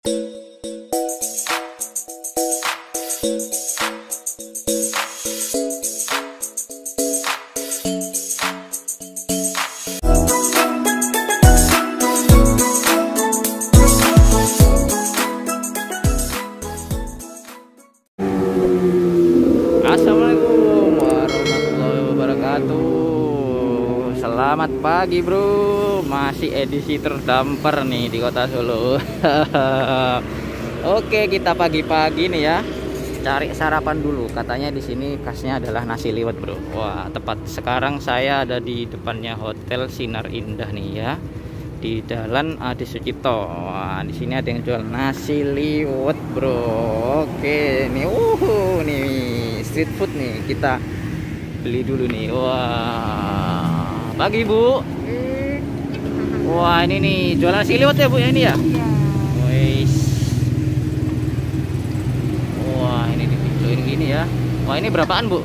Assalamualaikum warahmatullahi wabarakatuh. Selamat pagi bro, masih edisi terdamper nih di kota Solo. Oke, kita pagi-pagi nih ya, cari sarapan dulu. Katanya di sini khasnya adalah nasi liwet bro. Wah, tepat sekarang saya ada di depannya Hotel Sinar Indah nih ya, di Jalan Adi Sucipto. Wah, di sini ada yang jual nasi liwet bro. Oke, nih nih street food nih, kita beli dulu nih. Wah, pagi bu. Wah, ini nih jualan nasi liwet ya bu ya, ini ya. Wih. Wah, ini dipintuin gini ya. Wah, ini berapaan bu?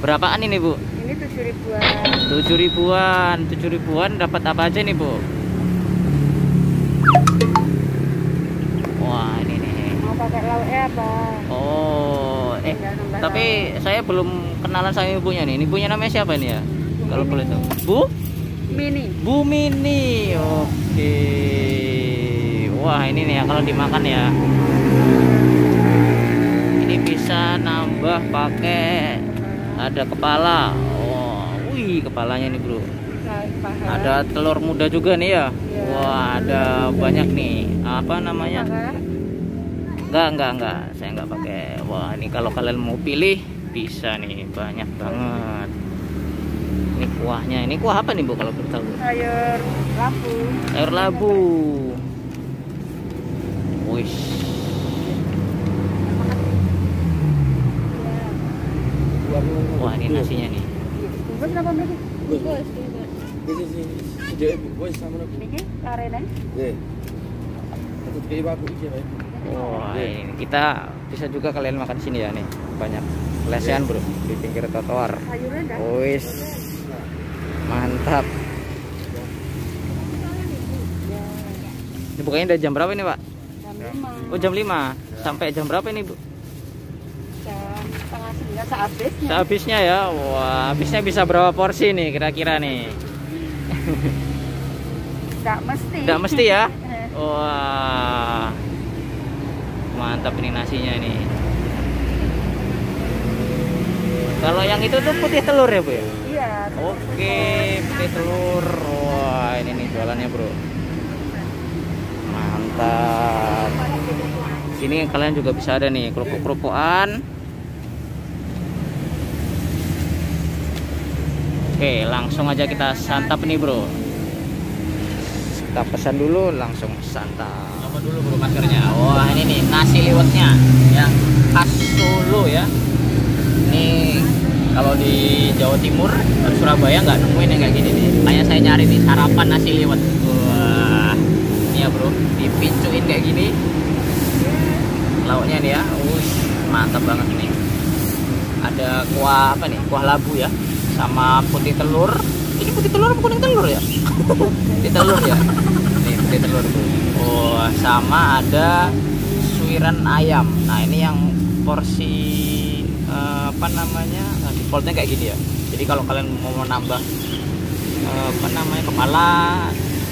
Berapaan ini bu? Ini 7.000-an. 7.000-an. 7.000-an dapat apa aja nih bu? Wah, ini nih. Mau pakai lauknya apa? Oh, tapi saya belum kenalan sama ibunya nih. Ini ibunya namanya siapa nih ya? Kalau boleh tahu. Bu? Mini. Bu Mini. Oke. Wah, ini nih ya kalau dimakan ya. Ini bisa nambah pakai ada kepala. Oh, wih, kepalanya nih, bro. Ada telur muda juga nih ya. Wah, ada banyak nih. Apa namanya? Enggak. Saya enggak pakai. Wah, ini kalau kalian mau pilih bisa nih, banyak banget. Ini kuahnya. Ini kuah apa nih, Bu, kalau boleh tahu? Sayur labu. Sayur labu. Wih. Wah, ini nasinya nih. Bungkus berapa mereka? Bungkus. Ini karena? Wah, ini kita bisa juga kalian makan sini ya nih. Banyak lesehan bro di pinggir trotoar. Wis, mantap. Ini bukanya dari jam berapa ini pak? Jam 5. Oh jam 5 sampai jam berapa ini bu? Jam setengah 9 sehabisnya. Sehabisnya ya. Wah, habisnya bisa berapa porsi nih kira-kira nih? Tidak mesti. Tidak mesti ya. Wah, mantap ini nasinya nih. Kalau yang itu tuh putih telur ya bu ya? Iya. Oke, putih telur. Wah, ini nih jualannya bro. Mantap. Sini kalian juga bisa ada nih kerupuk-kerupukan. Oke, langsung aja kita santap nih bro. Kita pesan dulu, langsung santap. Coba dulu bro maskernya. Wah, ini nih nasi liwetnya yang khas Solo ya. Ini kalau di Jawa Timur, Surabaya nggak nemuin yang kayak gini nih. Kayak saya nyari nih sarapan nasi liwet. Wah, ini ya bro, dipincuin kayak gini. Lauknya nih ya, mantap banget nih. Ada kuah apa nih? Kuah labu ya, sama putih telur. Ini putih telur apa kuning telur ya? Putih telur ya. Nih putih telur bro. Oh, sama ada suiran ayam. Nah ini yang porsi apa namanya, defaultnya kayak gini ya. Jadi kalau kalian mau menambah apa namanya kepala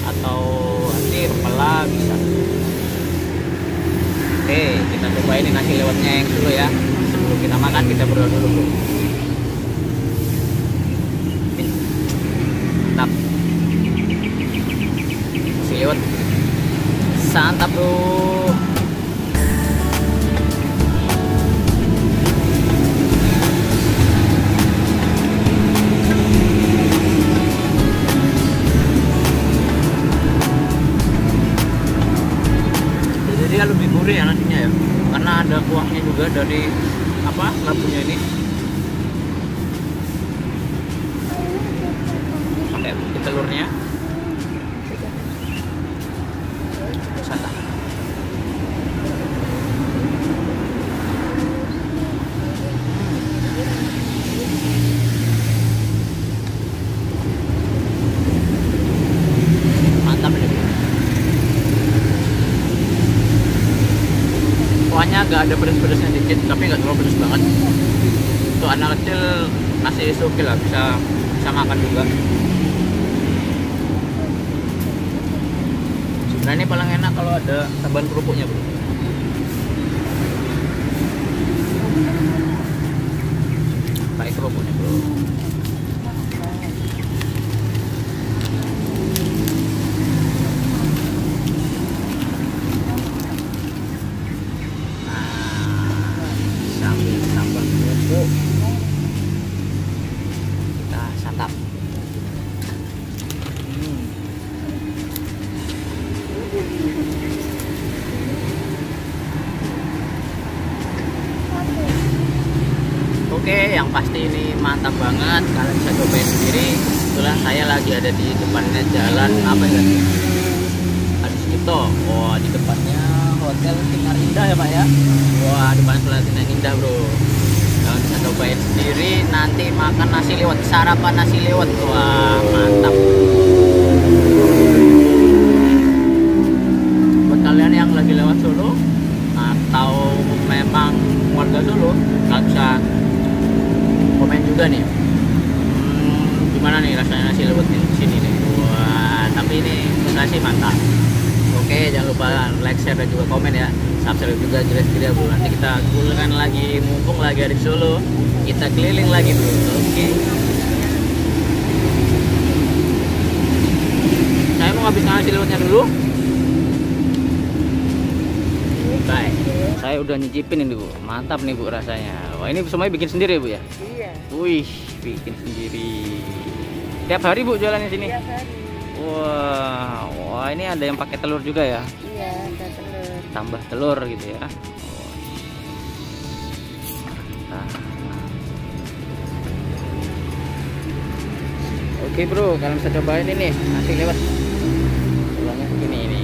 atau nanti kepala bisa. Oke, kita coba ini nasi liwetnya yang dulu ya. Sebelum kita makan kita berdoa dulu bro. Mantap. Nasi liwet santap bro. Jadi lebih gurih ya nasinya ya, karena ada kuahnya juga dari apa labunya ini. Pakai putih telurnya. Santap. Mantap nih. kuahnya agak ada pedes-pedesnya dikit, tapi nggak terlalu pedes banget. Untuk anak kecil masih oke lah, bisa makan juga. Nah ini paling enak kalau ada tambahan kerupuknya bro. Pakai kerupuknya bro. Kita santap. Oke, yang pasti ini mantap banget. Kalian bisa cobain sendiri. Kebetulan saya lagi ada di depannya jalan apa ya? Adi Sucipto. Wah, di depannya Hotel Sinar Indah ya Pak ya. Wah, depan Hotel Sinar Indah bro. Kalian bisa cobain sendiri. Nanti makan nasi liwet, sarapan nasi liwet. Wah, mantap. Buat kalian yang lagi lewat Solo atau memang warga Solo, kalian bisa komen juga nih. Gimana nih rasanya nasi liwet di sini nih? Wah, tapi ini nasi mantap. Oke, jangan lupa like, share, dan juga komen ya. Subscribe juga jelas-jelas bro. Nanti kita kulineran lagi, mumpung lagi ada di Solo, kita keliling lagi bro. Oke. Saya mau habis nasi liwetnya dulu. Bye. Saya udah nyicipin ini bu, mantap nih bu rasanya. Wah ini semuanya bikin sendiri ya bu ya? Iya. Wih, bikin sendiri. Tiap hari bu jualannya sini? Tiap hari. Wah ini ada yang pakai telur juga ya? Iya, ada telur. Tambah telur gitu ya? Nah. Oke bro, kalian bisa cobain ini nasi liwet. Tulangnya begini ini.